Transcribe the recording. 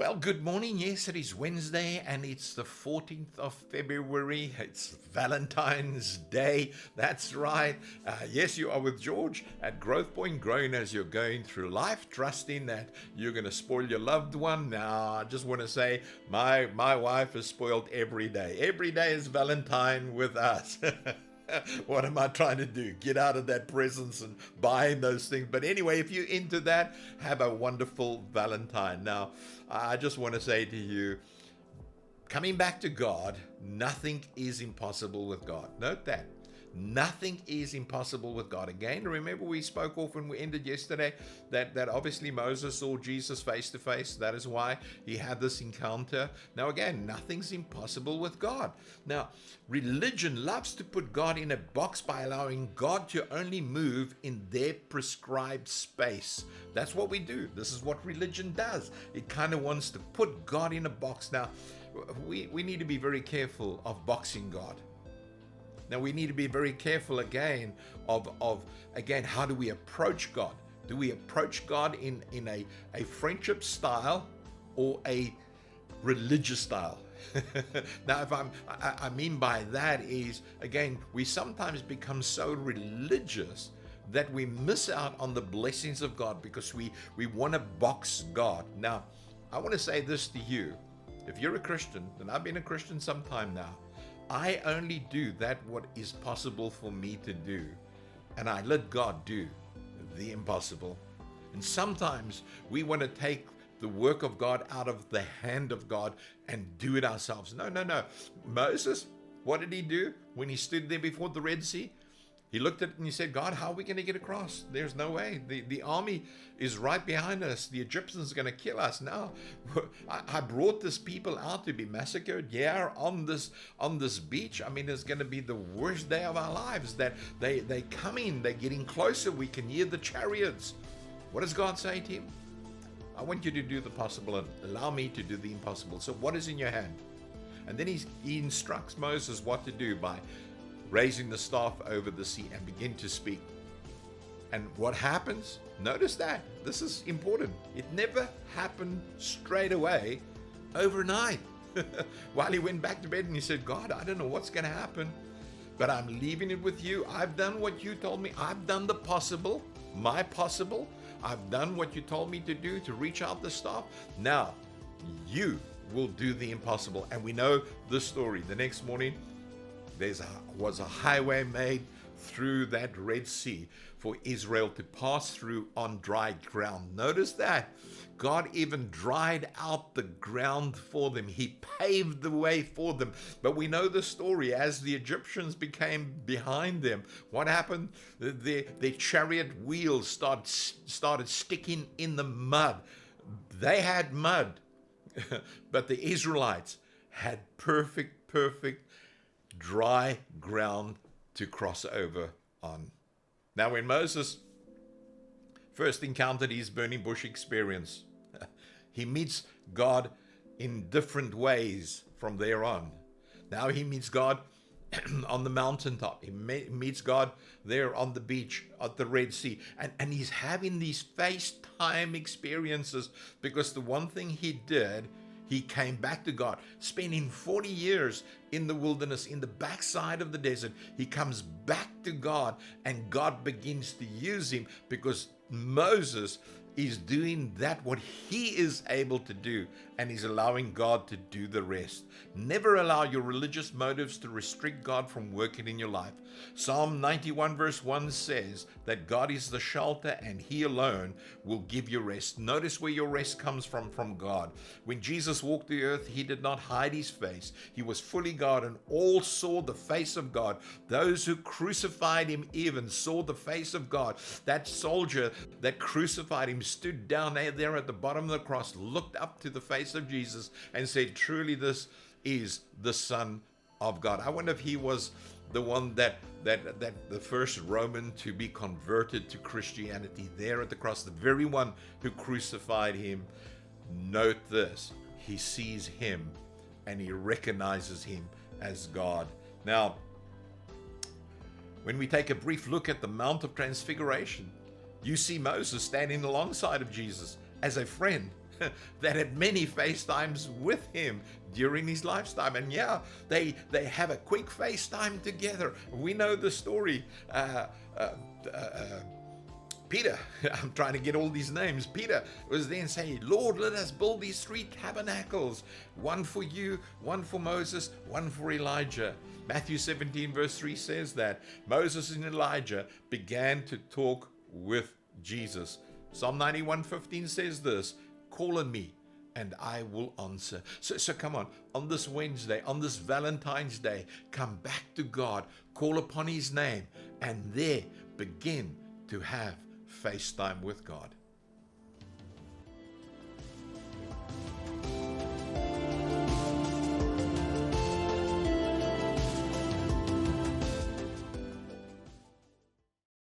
Well, good morning. Yes, it is Wednesday and it's the 14th of February. It's Valentine's Day. That's right. Yes, you are with George at Growth Point, growing as you're going through life, trusting that you're going to spoil your loved one. Now, I just want to say my wife is spoiled every day. Every day is Valentine with us. What am I trying to do? Get out of that presents and buying those things. But anyway, if you're into that, have a wonderful Valentine. Now, I just want to say to you, coming back to God, nothing is impossible with God. Note that. Nothing is impossible with God. Again, remember we spoke off when we ended yesterday that obviously Moses saw Jesus face to face. That is why he had this encounter. Now again, nothing's impossible with God. Now, religion loves to put God in a box by allowing God to only move in their prescribed space. That's what we do. This is what religion does. It kind of wants to put God in a box. Now, we need to be very careful of boxing God. Now we need to be very careful again of again, how do we approach God? Do we approach God in a friendship style or a religious style? Now, if I mean by that is, again, we sometimes become so religious that we miss out on the blessings of God because we want to box God. Now, I want to say this to you. If you're a Christian, and I've been a Christian some time now, I only do that what is possible for me to do. And I let God do the impossible. And sometimes we want to take the work of God out of the hand of God and do it ourselves. No. Moses, what did he do when he stood there before the Red Sea? He looked at it and he said, God, how are we going to get across? There's no way. The army is right behind us. The Egyptians are going to kill us. Now, I brought this people out to be massacred. Yeah, on this beach. I mean, it's going to be the worst day of our lives. That they come in, they're getting closer. We can hear the chariots. What does God say to him? I want you to do the possible and allow me to do the impossible. So what is in your hand? And then he instructs Moses what to do by raising the staff over the sea and begin to speak. And what happens? Notice that. This is important. It never happened straight away, overnight. While he went back to bed and he said, God, I don't know what's going to happen, but I'm leaving it with you. I've done what you told me. I've done the possible, my possible. I've done what you told me to do, to reach out the staff. Now, you will do the impossible. And we know the story. The next morning, there was a highway made through that Red Sea for Israel to pass through on dry ground. Notice that. God even dried out the ground for them. He paved the way for them. But we know the story. As the Egyptians became behind them, what happened? Their chariot wheels started sticking in the mud. They had mud, but the Israelites had perfect dry ground to cross over on. Now, when Moses first encountered his burning bush experience, he meets God in different ways from there on. Now he meets God on the mountaintop. He meets God there on the beach at the Red Sea. And he's having these FaceTime experiences because the one thing he did, he came back to God, spending 40 years in the wilderness, in the backside of the desert. He comes back to God and God begins to use him because Moses is doing that what he is able to do, and he's allowing God to do the rest. Never allow your religious motives to restrict God from working in your life. Psalm 91 verse 1 says that God is the shelter and he alone will give you rest. Notice where your rest comes from God. When Jesus walked the earth, he did not hide his face. He was fully God and all saw the face of God. Those who crucified him even saw the face of God. That soldier that crucified him stood down there at the bottom of the cross, looked up to the face of Jesus and said, truly this is the Son of God. I wonder if he was the one that the first Roman to be converted to Christianity there at the cross, the very one who crucified him. Note this, he sees him and he recognizes him as God. Now, when we take a brief look at the Mount of Transfiguration, you see Moses standing alongside of Jesus as a friend. that had many FaceTimes with him during his lifetime. And yeah, they have a quick FaceTime together. We know the story. Peter, I'm trying to get all these names. Peter was then saying, Lord, let us build these 3 tabernacles, one for you, one for Moses, one for Elijah. Matthew 17 verse 3 says that Moses and Elijah began to talk with Jesus. Psalm 91:15 says this, call on me and I will answer. So come on this Wednesday, on this Valentine's Day, come back to God, call upon his name, and there begin to have FaceTime with God.